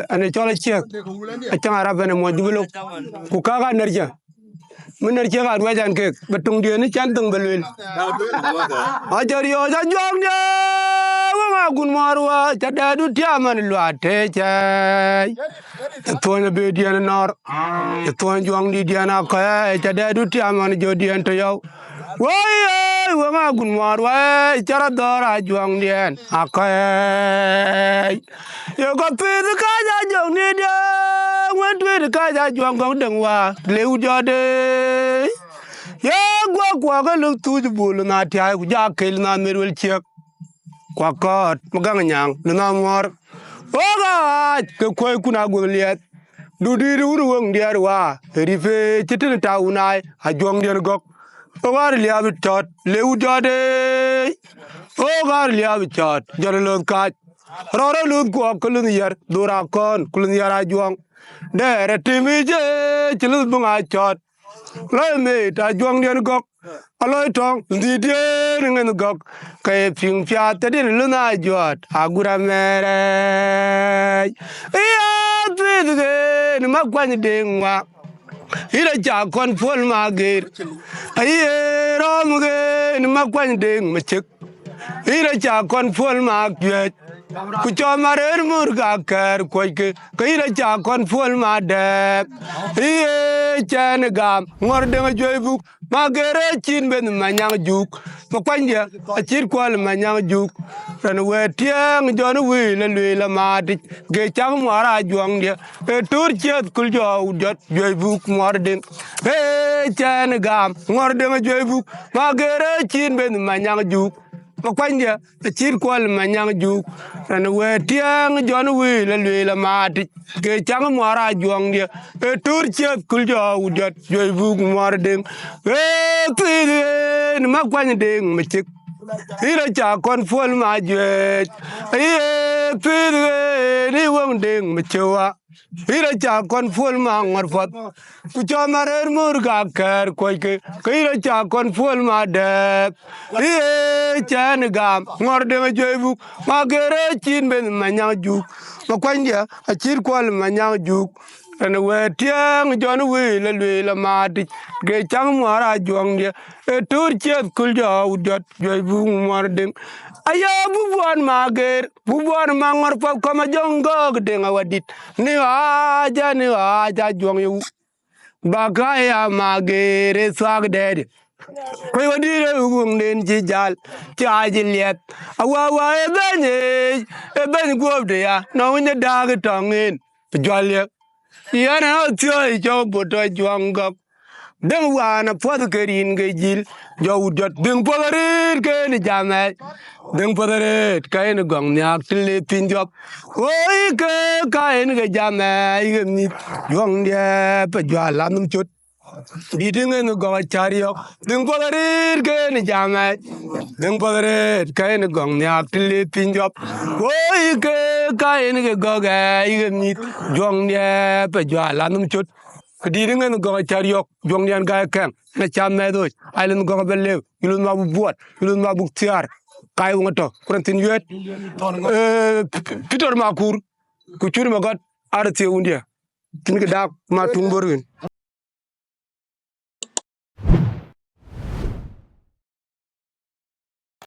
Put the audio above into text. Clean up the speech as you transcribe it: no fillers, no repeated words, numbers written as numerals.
ane chola Achiek Arab ane mo Jobolok ku kaga nerja mun nerja ga wajan ke betung dia ni cantung belwel ajario ja jong dia wa gun marwa cadadu tiaman luate cai tonya be dia nor tonya jong di dia na ka cadadu tiaman jodian to yaw woi wa gun marwa cara dora jong dia akai yo ko pid ka ja jong ni dia wen pid ka ja jong gong deng wa leu jode ye gwa ga lu tu bulu na tia ku ja kel na merwel chek kwa kot magang nyang na mor oga ke koy kuna go liet du di ru wong dia wa rife chitin ta unai a jong dia gok ogar liab tot leu jode ogar liab tot jalo ka roro lu ko kulun yar dura kon kulun yara juang dere timije chilu bunga chot loy me ta juang den gok aloy tong ndi den ngen gok kay ping pya te din luna jot agura mere ya twige ni makwan dengwa ira ja kon pol magir aye romge ni makwan deng mechek ira ja kon pol magir ku cho marer murga ker koike kira cha kon fol ma de ye chen gam ngor de joybu magere chin ben manyang juk ma kwanje a chir kwal manyang juk ran we tieng jon wi le la ma di ge chang mara juang de e tur chet kul jo jot joybu ngor de he chen gam ngor de joybu magere chin ben manyang juk ma kwanje a chir kwal manyang juk ran we tieng jon wi le la ma di ge chang mara juang de e tur chet kul jo jot joybu ngor de he pide ni ma kwanje de ma chik ira cha kon fol ma jwet ye pide ni wong de ma chewa ira cha kon fol ma ngor fot ku cho marer mur ga ker koike ira cha kon fol ma de ye chan gam ngor de ma joybu ma gere chin ben ma nyang juk ma kwanje a chir kwal ma nyang juk ene we tieng jon wi le la ma di ge chang mara juang de e tur chet kul jo jot joy bu mor ding aya bu bon ma ger bu bon ma ngor pop ko ma jongo de nga wadit ni aja juang yu baga ya ma ger swag de koy wadire ugum den ci jal ci aji liet awa e ben gob de ya no nya dag tongin jolye yana tio jo boto juangok deng wana pod kerin ge jil jo jot deng podarit ke ni jame deng podarit kay ni gong nyak tile pinjop oi ke kay ni ge jame ge ni jong de pe jala num chut di dingen go chariok deng podarit ke ni jame deng podarit kay ni gong nyak tile pinjop oi ke kay ni ge go ge ni jong de pe jala num chut di dengan go chariok jong yan Gäi Camp na chame do ailen go belew ilun ma bu buat ilun ma bu tiar kay ngoto kurantin yet Peter makur ku churi magat arte undia tin ga dak ma tumborwin